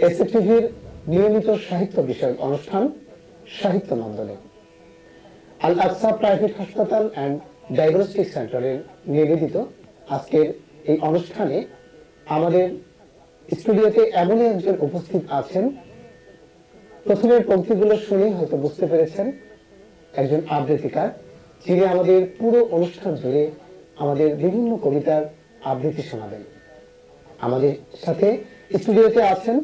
এসএটিভির নিয়মিত সাহিত্য বিষয়ক অনুষ্ঠান সাহিত্য নন্দনে আল আকসা প্রাইভেট হাসপাতাল অ্যান্ড ডায়াগনস্টিক সেন্টারের নিবেদিত আজকের এই অনুষ্ঠানে আমাদের স্টুডিওতে এমনই একজন উপস্থিত আছেন, প্রথমের পংক্তিগুলো শুনে হয়তো বুঝতে পেরেছেন একজন আবৃত্তিকার, যিনি আমাদের পুরো অনুষ্ঠান জুড়ে আমাদের বিভিন্ন কবিতার আবৃত্তি শোনাবেন। আমাদের সাথে স্টুডিওতে আছেন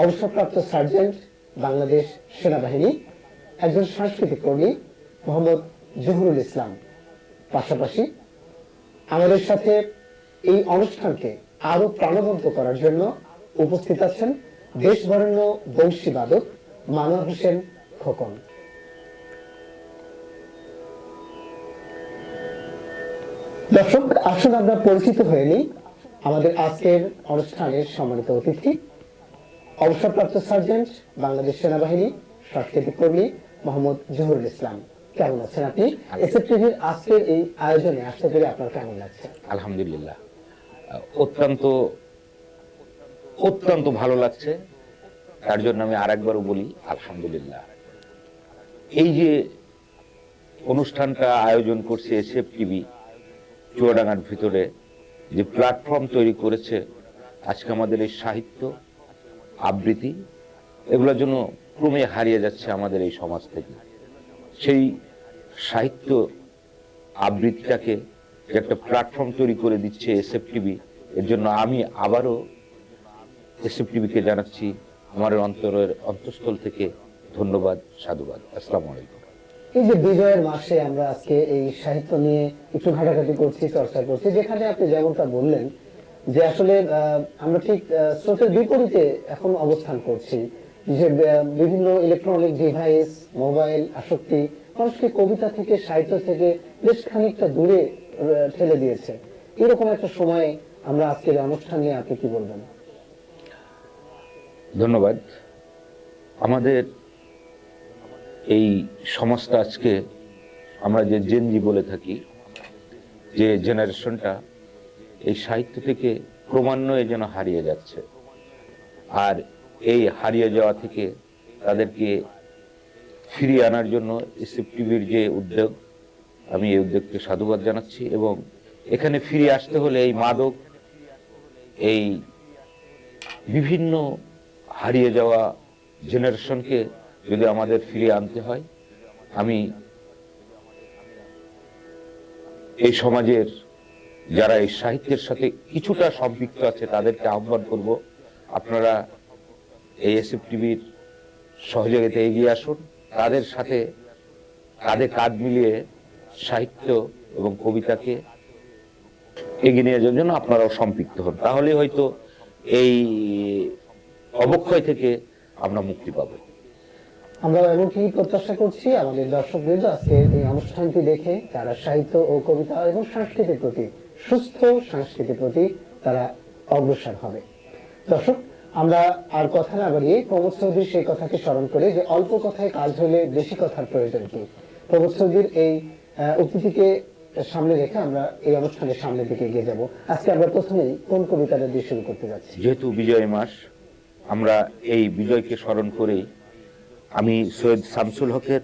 অবসরপ্রাপ্ত সার্জেন্ট, বাংলাদেশ সেনাবাহিনী, একজন সাংস্কৃতিক কর্মী মোহাম্মদ জহুরুল ইসলাম। পাশাপাশি আমাদের সাথে এই অনুষ্ঠানকে আরো প্রাণবন্ত করার জন্য উপস্থিত আছেন দেশবরেণ্য বংশী বাদক মানোয়ার হোসেন খোকন। দর্শক, আসুন আমরা পরিচিত হয়ে নিই আমাদের আজকের অনুষ্ঠানের সম্মানিত অতিথি, অবসরপ্রাপ্ত সার্জেন্ট, বাংলাদেশ সেনাবাহিনী, সাংস্কৃতিক কর্মী মোহাম্মদ জহুরুল ইসলাম। কেমন আছেন আপনি? এসএটিভির আজকের এই আয়োজনে আসতে পেরে আপনার কেমন লাগছে? আলহামদুলিল্লাহ, অত্যন্ত অত্যন্ত ভালো লাগছে। তার জন্য আমি আরেকবারও বলি আলহামদুলিল্লাহ। এই যে অনুষ্ঠানটা আয়োজন করছে এসএফটিভি, চুয়াডাঙ্গার ভিতরে যে প্ল্যাটফর্ম তৈরি করেছে, আজকে আমাদের এই সাহিত্য আবৃত্তি এগুলোর জন্য ক্রমে হারিয়ে যাচ্ছে আমাদের এই সমাজ থেকে। সেই সাহিত্য আবৃত্তিটাকে একটা প্ল্যাটফর্ম তৈরি করে দিচ্ছে এসএফটিভি, এর জন্য আমি আবারও এসএফটিভিকে জানাচ্ছি আমার অন্তরের অন্তঃস্থল থেকে ধন্যবাদ, সাধুবাদ। আসসালামু আলাইকুম। এই যে বিজয়ের মাসে আমরা আজকে এই সাহিত্য নিয়ে একটু ঘাটাঘাটি করছি, চর্চা করছি, যেখানে আপনি যেমনটা বললেন যে আসলে আমরা ঠিক স্রোতের বিপরীতে এখন অবস্থান করছি, যে বিভিন্ন ইলেকট্রনিক ডিভাইস, মোবাইল আসক্তি মানুষকে কবিতা থেকে, সাহিত্য থেকে বেশ খানিকটা দূরে ঠেলে দিয়েছে। এরকম একটা সময় আমরা আজকের অনুষ্ঠান নিয়ে আপনি কি বলবেন? ধন্যবাদ। আমাদের এই সমাজটা আজকে আমরা যে জেনজি বলে থাকি, যে জেনারেশনটা এই সাহিত্য থেকে ক্রমান্বয়ে যেন হারিয়ে যাচ্ছে। আর এই হারিয়ে যাওয়া থেকে তাদেরকে ফিরিয়ে আনার জন্য এসএফটিভির যে উদ্যোগ, আমি এই উদ্যোগকে সাধুবাদ জানাচ্ছি। এবং এখানে ফিরে আসতে হলে এই মাদক, এই বিভিন্ন হারিয়ে যাওয়া জেনারেশনকে যদি আমাদের ফিরিয়ে আনতে হয়, আমি এই সমাজের যারা এই সাহিত্যের সাথে কিছুটা সম্পৃক্ত আছে তাদেরকে আহ্বান করব, আপনারা এই এসএফটিভির সহযোগিতা এগিয়ে আসুন। তাদের সাথে কাঁধে কাঁধ মিলিয়ে সাহিত্য এবং কবিতাকে এগিয়ে নিয়ে যাওয়ার জন্য আপনারাও সম্পৃক্ত হন। তাহলে হয়তো এই অবক্ষয় থেকে আমরা মুক্তি পাব। আমরা এমনকি প্রত্যাশা করছি আমাদের দর্শকবৃন্দ আজকে এই অনুষ্ঠানটি দেখে তারা সাহিত্য ও কবিতা এবং সংস্কৃতির প্রতি, সুস্থ সংস্কৃতির প্রতি তারা অগ্রসর হবে। দর্শক, আমরা আর কথা না বাড়িয়ে প্রমোদ চৌধুরীর সেই কথাকে স্মরণ করে যে অল্প কথায় কাজ হলে বেশি কথার প্রয়োজন কি, প্রমোদ চৌধুরীর এই উক্তিটিকে সামনে রেখে আমরা এই অনুষ্ঠানের সামনের দিকে এগিয়ে যাব। আজকে আমরা প্রথমেই কোন কবিতাটা দিয়ে শুরু করতে যাচ্ছি? যেহেতু বিজয় মাস, আমরা এই বিজয়কে স্মরণ করেই আমি সৈয়দ শামসুল হকের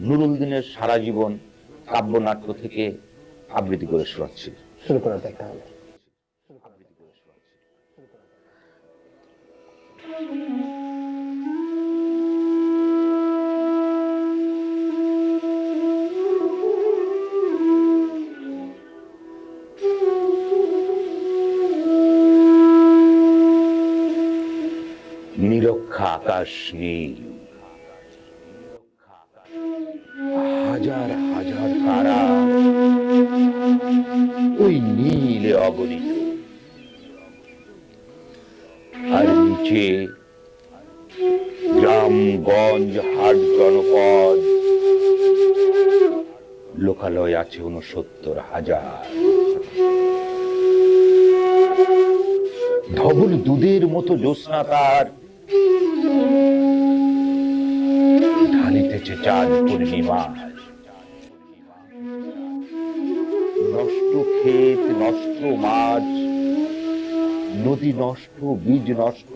নুরুল দিনের সারা জীবন কাব্যনাট্য থেকে আবৃত্তি করে শোনাচ্ছি। শুরু করা যাক তাহলে। নিরক্ষা আকাশ নীল, হাজার হাজার তারা ওই নীলে অগণিত, আর নিচে গ্রামগঞ্জ, হাট, জনপদ, লোকালয় আছে ৬৯,০০০। ধবল দুধের মতো জ্যোৎস্না তার ঢালিতেছে চাঁদ পূর্ণিমা। নষ্ট ক্ষেত, নষ্ট মাছ, নদী নষ্ট, বীজ নষ্ট,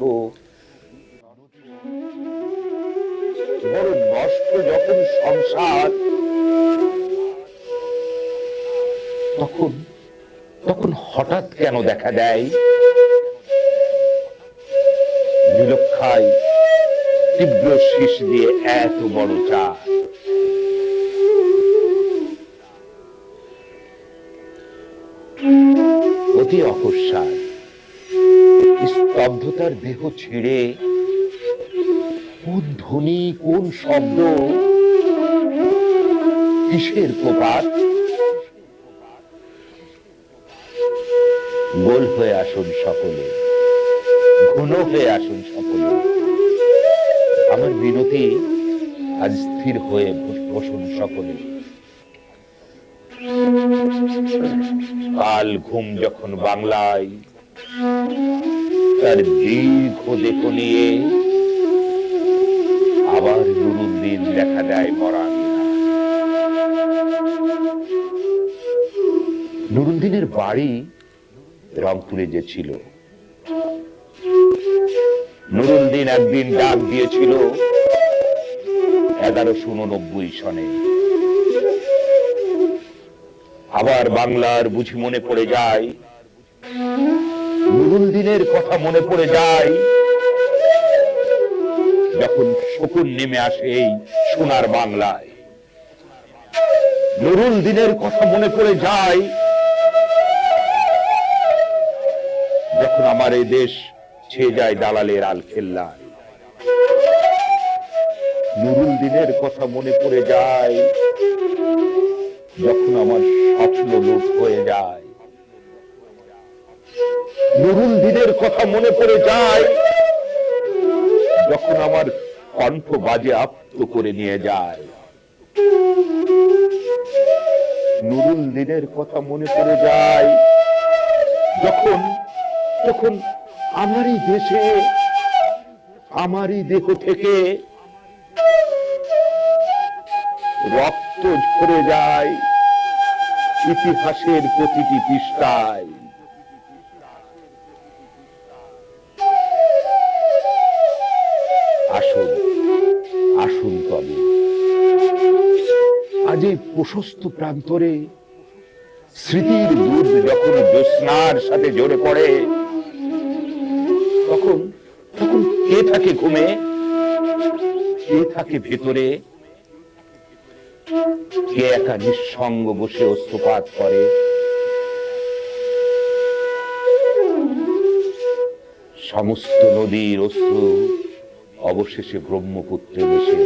সংসার, তখন তখন হঠাৎ কেন দেখা দেয় নীলক্ষায় তীব্র শীষ দিয়ে এত বড় চাঁদ। অতি অকস্মাৎ স্তব্ধতার দেহ ছিঁড়ে কোন ধ্বনি, কোন শব্দ, কিসের প্রপাত? গোল হয়ে আসুন সকলে, ঘন হয়ে আসুন সকলে, আমার বিনতি আজ স্থির হয়ে বসুন সকলে। কাল ঘুম যখন বাংলায় তার দীর্ঘ দেখো নিয়ে আবার নুরুল দিন দেখা দেয় মরা। নুরুল দিনের বাড়ি রংপুরে যে ছিল, নুরুল দিন একদিন ডাক দিয়েছিল 1189 সনে। আবার বাংলার বুঝি মনে পড়ে যায়, নুরুল দিনের কথা মনে পড়ে যায় যখন শকুন নেমে আসে এই সোনার বাংলায়। নুরুল দিনের কথা মনে পড়ে যায় যখন আমার এই দেশ ছেয়ে যায় দালালের আলখেল্লায়। নুরুল দিনের কথা মনে পড়ে যায় যখন আমার স্বপ্ন লুট হয়ে যায়। নুরুল দিনের কথা মনে পড়ে যায় যখন আমার কণ্ঠ বাজে আপ্ত করে নিয়ে যায়। নুরুল দিনের কথা মনে পড়ে যায় যখন যখন আমারই দেশে, আমারই দেহ থেকে রক্ত ঝরে যায় ইতিহাসের প্রতিটি পৃষ্ঠায়। আসুন, আসুন তবে আজ এই প্রশস্ত প্রান্তরে স্মৃতির দুধ যখন জ্যোৎস্নার সাথে জড়ে পড়ে, তখন তখন কে থাকে ঘুমে, কে থাকে ভেতরে, কে একা নিঃসঙ্গ বসে অস্ত্রপাত করে। সমস্ত নদীর অস্ত্র অবশেষে ব্রহ্মপুত্রে মিশে।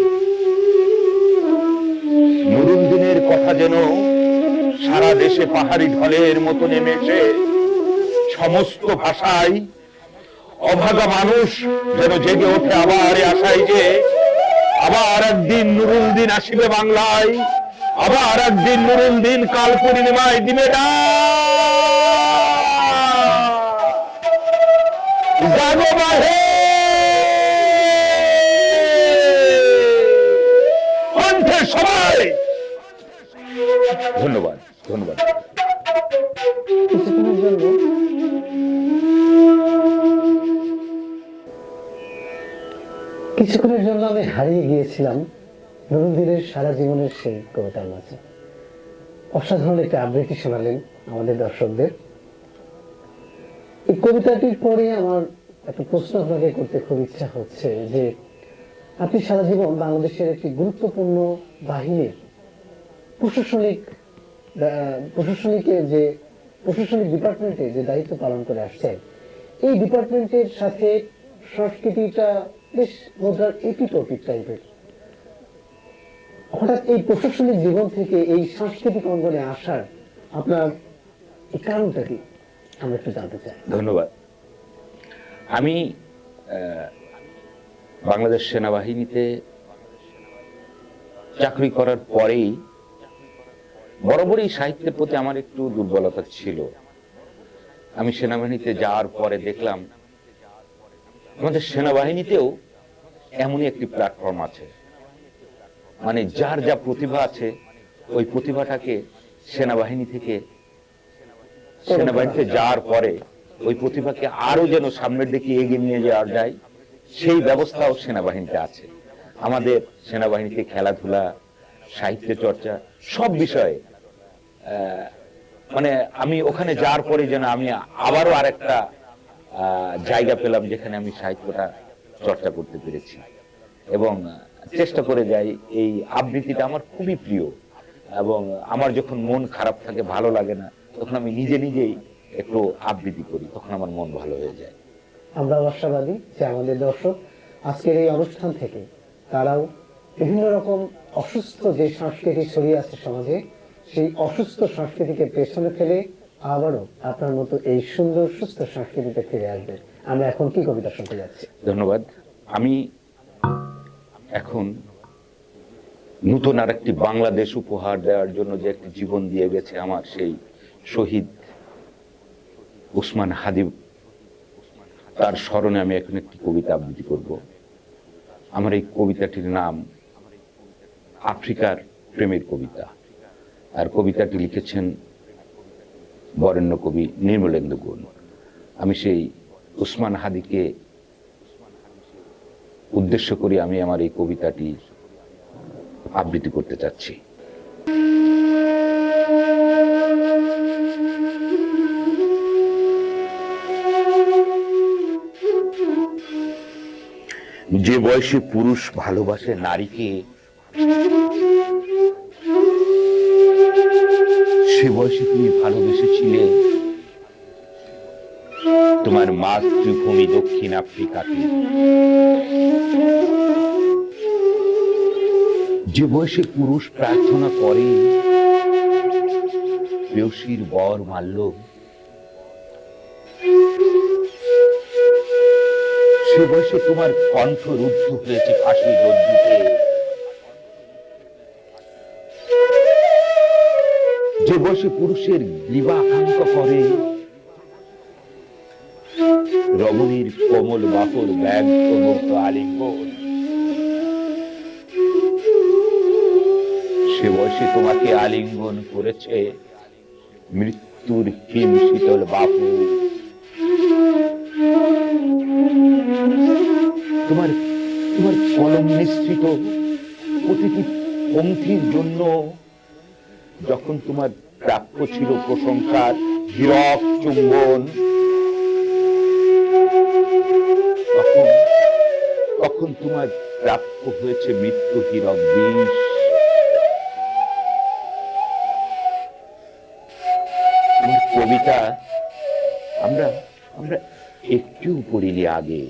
নুরুল দিনের কথা যেন সারা দেশে পাহাড়ি ঢলের মতো নেমে এসে সমস্ত ভাষায় অভাগা মানুষ যেন জেগে ওঠে আবার আশায় যে আবার একদিন নুরুল দিন আসিবে বাংলায়, আবার একদিন নুরুল দিন কাল পূর্ণিমায় দিবে জাগো বাহে কণ্ঠে সবাই। ধন্যবাদ, ধন্যবাদ। কিছুক্ষণের জন্য আমি হারিয়ে গিয়েছিলাম নুরুল দিনের সারা জীবনের সেই কবিতার মাঝে। অসাধারণ একটা আবৃত্তি শোনালেন আমাদের দর্শকদের। এই কবিতাটির পরে আমার একটা প্রশ্ন আপনাকে করতে খুব ইচ্ছা হচ্ছে যে আপনি সারা জীবন বাংলাদেশের একটি গুরুত্বপূর্ণ বাহিনীর প্রশাসনিক ডিপার্টমেন্টে যে দায়িত্ব পালন করে আসছেন, এই ডিপার্টমেন্টের সাথে সংস্কৃতিটা বেশ মুদ্রার এপিটোপিক টাইপের। হঠাৎ এই প্রশাসনিক জীবন থেকে এই সাংস্কৃতিক অঙ্গনে আসার আপনার এই কারণটা কি আমরা একটু জানতে চাই। ধন্যবাদ। আমি বাংলাদেশ সেনাবাহিনীতে চাকরি করার পরেই বরাবরই সাহিত্যের প্রতি আমার একটু দুর্বলতা ছিল। আমি সেনাবাহিনীতে যাওয়ার পরে দেখলাম আমাদের সেনাবাহিনীতেও এমনই একটি প্ল্যাটফর্ম আছে, মানে যার যা প্রতিভা আছে ওই প্রতিভাটাকে সেনাবাহিনীতে যাওয়ার পরে ওই প্রতিভাকে আরো যেন সামনের দিকে এগিয়ে নিয়ে যাওয়া যায় সেই ব্যবস্থাও সেনাবাহিনীতে আছে। আমাদের সেনাবাহিনীতে খেলাধুলা, সাহিত্য চর্চা, সব বিষয়ে মানে আমি ওখানে যাওয়ার পরে যেন আমি আবারও আরেকটা জায়গা পেলাম যেখানে আমি সাহিত্যটা চর্চা করতে পেরেছি। এবং চেষ্টা করে যাই, এই আবৃত্তিটা আমার খুবই প্রিয়। এবং আমার যখন মন খারাপ থাকে, ভালো লাগে না, তখন আমি নিজে নিজেই একটু আবৃত্তি করি, তখন আমার মন ভালো হয়ে যায়। আমরা আশাবাদী যে আমাদের দর্শক আজকের এই অনুষ্ঠান থেকে তারাও বিভিন্ন রকম অসুস্থ যে সংস্কৃতি ছড়িয়ে আছে সমাজে, সেই অসুস্থ সংস্কৃতিকে পেছনে ফেলে আবারও আপনার মতো এই সুন্দর সুস্থ সংস্কৃতিতে ফিরে আসবে। আমরা এখন কি কবিতা শুনতে যাচ্ছি? ধন্যবাদ। আমি এখন নতুন আর একটি বাংলাদেশ উপহার দেওয়ার জন্য যে একটি জীবন দিয়ে গেছে আমার সেই শহীদ উসমান হাদি, তার স্মরণে আমি এখন একটি কবিতা আবৃত্তি করব। আমার এই কবিতাটির নাম আফ্রিকার প্রেমের কবিতা। আর কবিতাটি লিখেছেন বরেণ্য কবি নির্মলেন্দু গুণ। আমি সেই উসমান হাদিকে উদ্দেশ্য করে আমি আমার এই কবিতাটি আবৃত্তি করতে চাচ্ছি। যে বয়সে পুরুষ ভালোবাসে নারীকে, সে বয়সে তুমি ভালোবেসেছিলে তোমার মাতৃভূমি দক্ষিণ আফ্রিকাকে। যে বয়সে পুরুষ প্রার্থনা করে প্রেয়সীর বর মাল্য, সে বয়সে তোমার কণ্ঠ রুদ্ধ হয়েছে ফাঁসির রজ্জুতে। যে বয়সে পুরুষের গ্রীবা আকাঙ্ক্ষা করে রমণীর কোমল বাহুর ব্যগ্রমুগ্ধ আলিঙ্গন, সে বয়সে তোমাকে আলিঙ্গন করেছে মৃত্যুর হিম শীতল বাহু। তোমার তোমার কলম নিঃসৃত প্রতিটি পঙ্ক্তির জন্য যখন তোমার প্রাপ্য ছিল প্রশংসার হীরক চুম্বন, তখন তোমার প্রাপ্য হয়েছে মৃত্যু হীরক বিষ। তোমার কবিতা আমরা আমরা একটু পড়িনি আগে,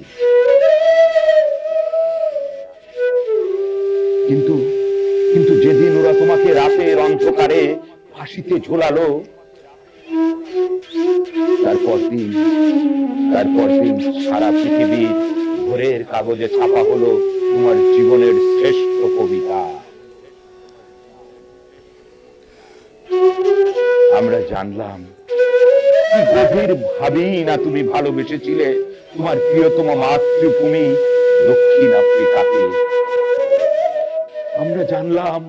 কিন্তু কিন্তু যেদিন ওরা তোমাকে রাতের অন্ধকারে ফাঁসিতে ঝোলালো, তারপর দিন সারা পৃথিবীর ভোরের কাগজে ছাপা হলো তোমার জীবনের শ্রেষ্ঠ কবিতা। আমরা জানলাম কি গভীর ভাবেই না তুমি ভালোবেসেছিলে তোমার প্রিয়তম মাতৃভূমি দক্ষিণ আফ্রিকাকে। আমরা জানলাম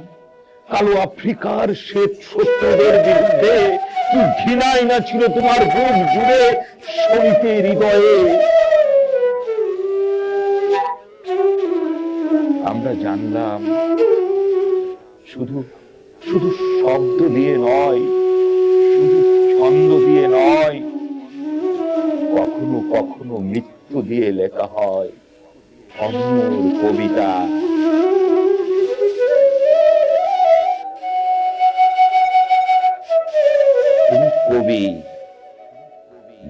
কালো আফ্রিকার শ্বেত শত্রুদের বিরুদ্ধে কি ঘৃণাই না ছিল তোমার বুক জুড়ে শহীদের হৃদয়ে। আমরা জানলাম শুধু শুধু শব্দ দিয়ে নয়, শুধু ছন্দ দিয়ে নয়, কখনো কখনো মৃত্যু দিয়ে লেখা হয় অমর কবিতা। তুমি কবি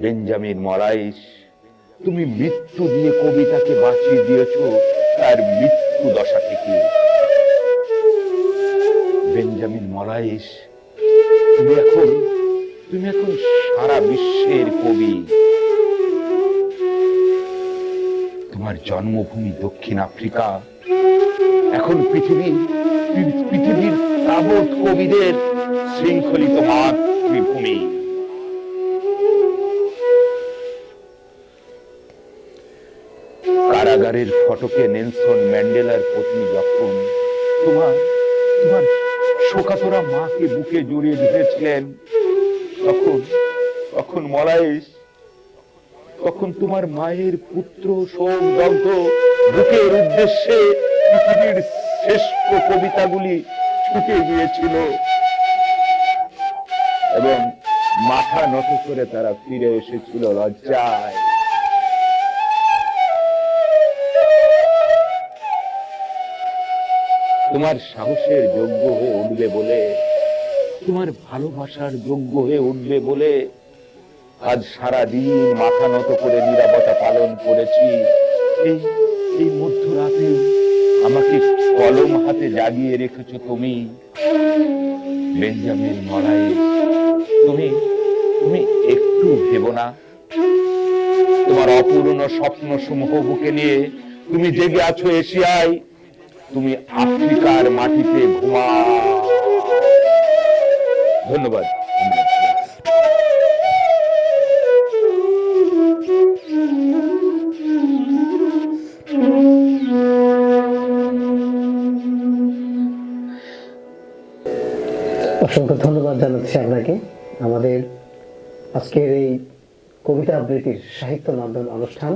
বেঞ্জামিন মরাইস, তুমি মৃত্যু দিয়ে কবিতাকে বাঁচিয়ে দিয়েছ তার মৃত্যু দশা থেকে। বেঞ্জামিন মরাইস, তুমি এখন সারা বিশ্বের কবি। তোমার জন্মভূমি দক্ষিণ আফ্রিকা এখন পৃথিবীর তাবৎ কবিদের শৃঙ্খলিত মাতৃভূমি। কারাগারের ফটকে নেলসন ম্যান্ডেলার পত্নী যখন তোমার শোকাতুরা মাকে বুকে জড়িয়ে ধরেছিলেন, তখন মলাইস, তখন তোমার মায়ের পুত্র শোকদগ্ধ বুকের উদ্দেশ্যে পৃথিবীর শ্রেষ্ঠ কবিতাগুলি ছুটে গিয়েছিল এবং মাথা নত করে তারা ফিরে এসেছিল লজ্জায়। তোমার সাহসের যোগ্য হয়ে উঠবে বলে, তোমার ভালোবাসার যোগ্য হয়ে উঠবে বলে আজ সারাদিন মাথা নত করে নীরবতা পালন করেছি। এই এই মধ্যরাতে আমাকে কলম হাতে জাগিয়ে রেখেছো তুমি। বেঞ্জামিন মরাইস, তুমি তুমি একটু ভেবো না? তোমার অপূর্ণ স্বপ্ন সমূহ বুকে নিয়ে তুমি জেগে আছো এশিয়ায়, তুমি আফ্রিকার মাটিতে ঘুমাও। ধন্যবাদ। অসংখ্য ধন্যবাদ জানাচ্ছি আপনাকে। আমাদের আজকের এই কবিতা আবৃত্তির সাহিত্য নন্দন অনুষ্ঠান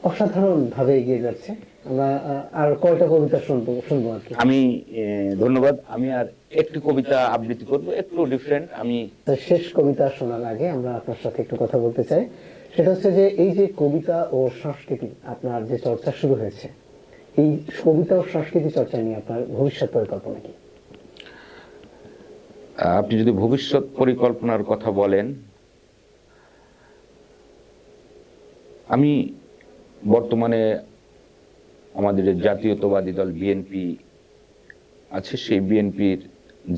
অসাধারণ ভাবে এগিয়ে যাচ্ছে। আমরা আর কয়টা কবিতা শুনবো আর কি। আমি ধন্যবাদ। আমি আর একটি কবিতা আবৃত্তি করব, একটু ডিফারেন্ট। আমি শেষ কবিতা শোনার আগে আমরা আপনার সাথে একটু কথা বলতে চাই। সেটা হচ্ছে যে এই যে কবিতা ও সংস্কৃতি আপনার যে চর্চা শুরু হয়েছে, এই কবিতা ও সংস্কৃতি চর্চা নিয়ে আপনার ভবিষ্যৎ পরিকল্পনা কি? আপনি যদি ভবিষ্যৎ পরিকল্পনার কথা বলেন, আমি বর্তমানে আমাদের জাতীয়তাবাদী দল বিএনপি আছে, সেই বিএনপির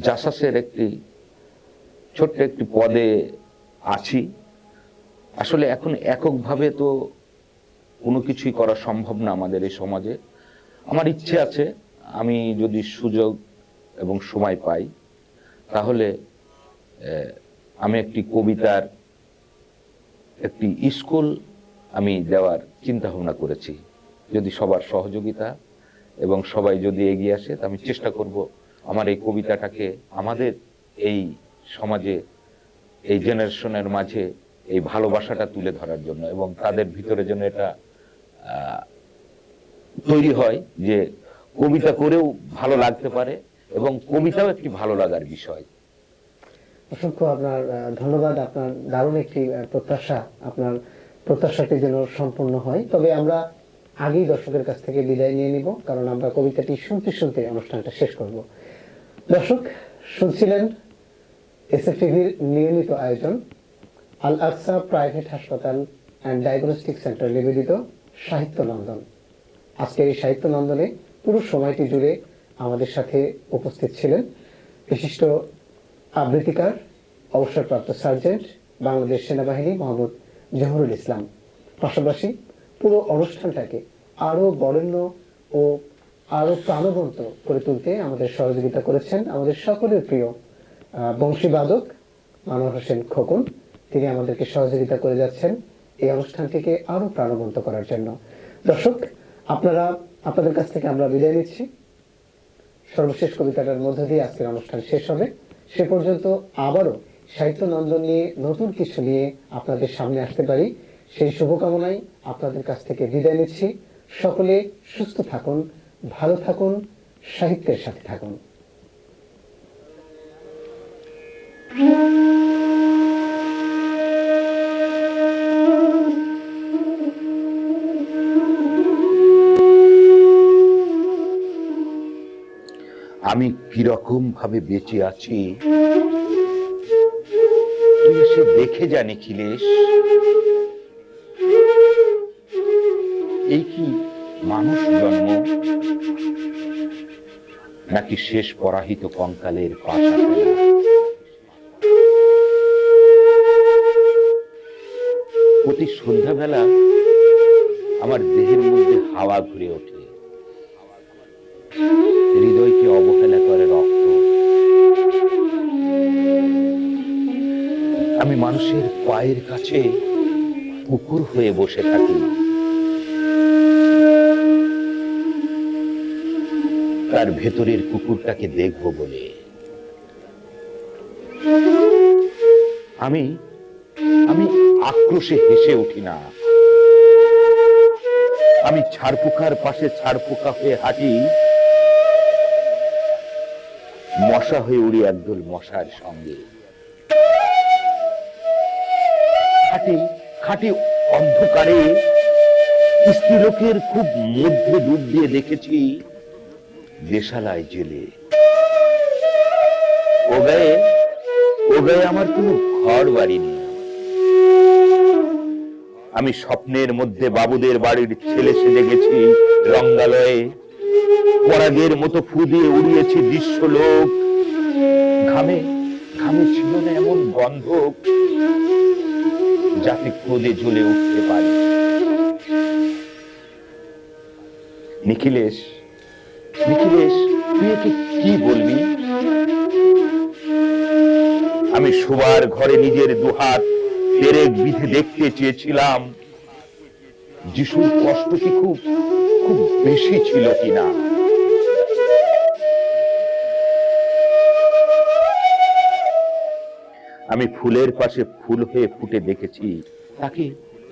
জাসাসের একটি ছোট্ট একটি পদে আছি। আসলে এখন এককভাবে তো কোনো কিছুই করা সম্ভব না আমাদের এই সমাজে। আমার ইচ্ছে আছে, আমি যদি সুযোগ এবং সময় পাই তাহলে আমি একটি কবিতার একটি স্কুল আমি দেওয়ার চিন্তা ভাবনা করেছি। যদি সবার সহযোগিতা এবং সবাই যদি এগিয়ে আসে, আমি চেষ্টা করব আমার এই কবিতাটাকে আমাদের এই সমাজে, এই জেনারেশনের মাঝে এই ভালোবাসাটা তুলে ধরার জন্য, এবং তাদের ভিতরে যেন এটা তৈরি হয় যে কবিতা করেও ভালো লাগতে পারে এবং কবিতাও একটি ভালো লাগার বিষয়। অসংখ্য আপনার ধন্যবাদ। আপনার দারুণ একটি প্রত্যাশা, আপনার প্রত্যাশাটি যেন সম্পূর্ণ হয়। তবে আমরা আগেই দর্শকের কাছ থেকে বিদায় নিয়ে নিব, কারণ আমরা কবিতাটি শুনতে শুনতে অনুষ্ঠানটা শেষ করব। দর্শক শুনছিলেন এসএফটিভির নিয়মিত আয়োজন আল আকসা প্রাইভেট হাসপাতাল অ্যান্ড ডায়াগনস্টিক সেন্টার নিবেদিত সাহিত্য নন্দন। আজকের এই সাহিত্য নন্দনে পুরো সময়টি জুড়ে আমাদের সাথে উপস্থিত ছিলেন বিশিষ্ট আবৃত্তিকার, অবসরপ্রাপ্ত সার্জেন্ট, বাংলাদেশ সেনাবাহিনী মোহাম্মদ জহুরুল ইসলাম। পাশাপাশি পুরো অনুষ্ঠানটাকে আরো বরেণ্য ও আরো প্রাণবন্ত করে তুলতে আমাদের সহযোগিতা করেছেন আমাদের সকলের প্রিয় বংশীবাদক মানোয়ার হোসেন খোকন। তিনি আমাদেরকে সহযোগিতা করে যাচ্ছেন এই অনুষ্ঠানটিকে আরো প্রাণবন্ত করার জন্য। দর্শক, আপনাদের কাছ থেকে আমরা বিদায় নিচ্ছি। সর্বশেষ কবিতাটার মধ্য দিয়ে আজকের অনুষ্ঠান শেষ হবে। সে পর্যন্ত আবারও সাহিত্য নন্দন নিয়ে নতুন কিছু নিয়ে আপনাদের সামনে আসতে পারি, সেই শুভকামনায় আপনাদের কাছ থেকে বিদায় নিচ্ছি। সকলে সুস্থ থাকুন, ভালো থাকুন, সাহিত্যের সাথে থাকুন। আমি কিরকম ভাবে বেঁচে আছি তুই এসে দেখে যা নিখিলেশ। এই কি মানুষ জন্ম, নাকি শেষ পরাহিত কঙ্কালের পাশা ফেলা? প্রতি সন্ধ্যাবেলা আমার দেহের মধ্যে হাওয়া ঘুরে ওঠে, হৃদয়কে অবহেলা করে রক্ত। আমি মানুষের পায়ের কাছে কুকুর হয়ে বসে থাকি, তার ভেতরের কুকুরটাকে দেখব বলে। আমি আমি আক্রোশে হেসে উঠি না, আমি ছারপোকার পাশে ছারপোকা হয়ে হাঁটি, মশা হয়ে উড়ি একদল মশার সঙ্গে। খাটে খাটে অন্ধকারে স্ত্রীলোকের খুব মধ্যে ডুব দিয়ে দেখেছি দেশালায় জেলে। ও গায়ে আমার কোনো ঘর বাড়ি নেই। আমি স্বপ্নের মধ্যে বাবুদের বাড়ির ছেলে সেজে গেছি রঙ্গালয়ে, পরাগের মতো ফু দিয়ে উড়িয়েছি দৃশ্যলোক। ঘামে ঘামে ছিল না এমন গন্ধ যাতে ক্রোধে জ্বলে উঠতে পারে। নিখিলেশ, নিখিলেশ, তুই একে কি বলবি? আমি শোবার ঘরে নিজের দুহাত পেরেক বিধে দেখতে চেয়েছিলাম যিশুর কষ্ট কি খুব খুব বেশি ছিল কিনা। আমি ফুলের পাশে ফুল হয়ে ফুটে দেখেছি তাকে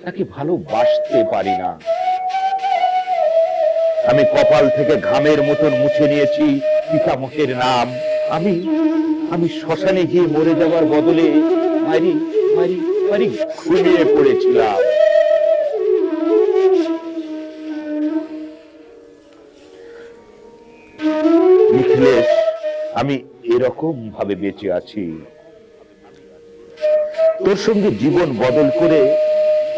তাকে ভালোবাসতে পারি না। আমি কপাল থেকে ঘামের মতন মুছে নিয়েছি পিতামহের নাম। আমি আমি শ্মশানে গিয়ে মরে যাওয়ার বদলে মারি মারি মারি ঘুমিয়ে পড়েছিলাম। নিখিলেশ, আমি এরকম ভাবে বেঁচে আছি। তোর সঙ্গে জীবন বদল করে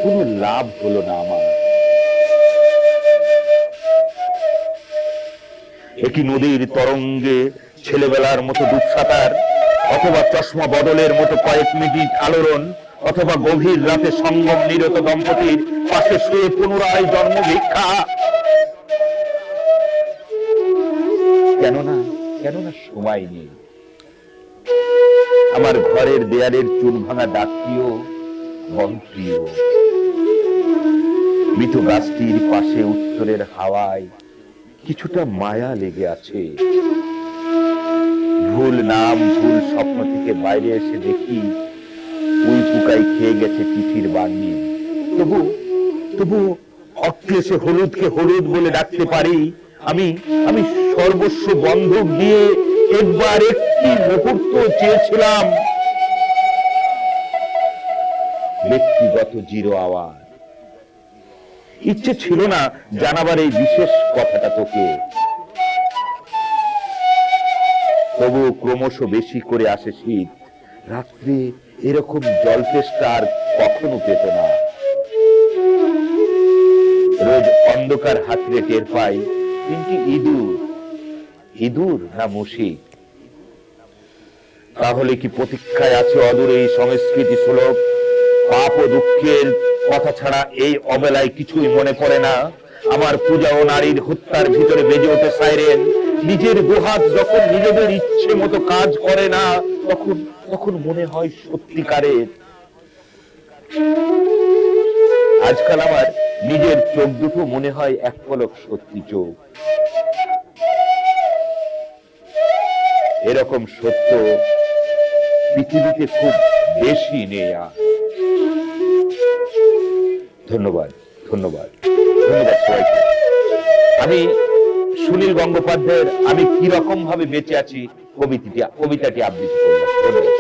কোনো লাভ হলো না আমার। একই নদীর তরঙ্গে ছেলেবেলার মতো ডুব সাঁতার, অথবা চশমা বদলের মতো কয়েক মিনিট আলোড়ন, অথবা গভীর রাতে সঙ্গম নিরত দম্পতির পাশে শুয়ে পুনরায় জন্ম ভিক্ষা। কেননা সময় নেই। আমার ঘরের দেয়ালের চুন ভাঙা ডাকটিও বন্ধপ্রিয়। মৃত গাছটির পাশে উত্তরের হাওয়ায় কিছুটা মায়া লেগে আছে। ভুল নাম ভুল স্বপ্ন থেকে বাইরে এসে দেখি উই পোকাই খেয়ে গেছে চিঠির বান্ডি। তবু অক্লেশে হলুদকে হলুদ বলে ডাকতে পারি। আমি আমি সর্বস্ব বন্ধক দিয়ে একবার একটি মুহূর্ত চেয়েছিলাম ব্যক্তিগত জিরো আওয়াজ। ইচ্ছে ছিল না জানাবার এই বিশেষ কথাটা তোকে। তবু ক্রমশ বেশি করে আসে শীত। রাত্রে এরকম জলতেষ্টা আর কখনো পেত না। রোজ অন্ধকার হাতড়ে টের পাই তিনটি ইঁদুর না মুশিক। তাহলে কি প্রতীক্ষায় আছে অদূরে এই সংস্কৃতি সুলভ? পাপ ও দুঃখের কথা ছাড়া এই অবেলায় কিছুই মনে পড়ে না। আমার পূজা ও নারীর হত্যার ভিতরে বেজে ওঠে সাইরেন। নিজের দুহাত যখন নিজেদের ইচ্ছে মতো কাজ করে না, তখন মনে হয় সত্যিকারের। আজকাল আমার নিজের চোখ দুটো মনে হয় এক পলক সত্যি চোখ। এরকম সত্য পৃথিবীতে খুব বেশি নেই। ধন্যবাদ ধন্যবাদ ধন্যবাদ সবাইকে। আমি সুনীল গঙ্গোপাধ্যায়ের আমি কি রকম ভাবে বেঁচে আছি কবিতাটি আবৃত্তি করলাম। ধন্যবাদ।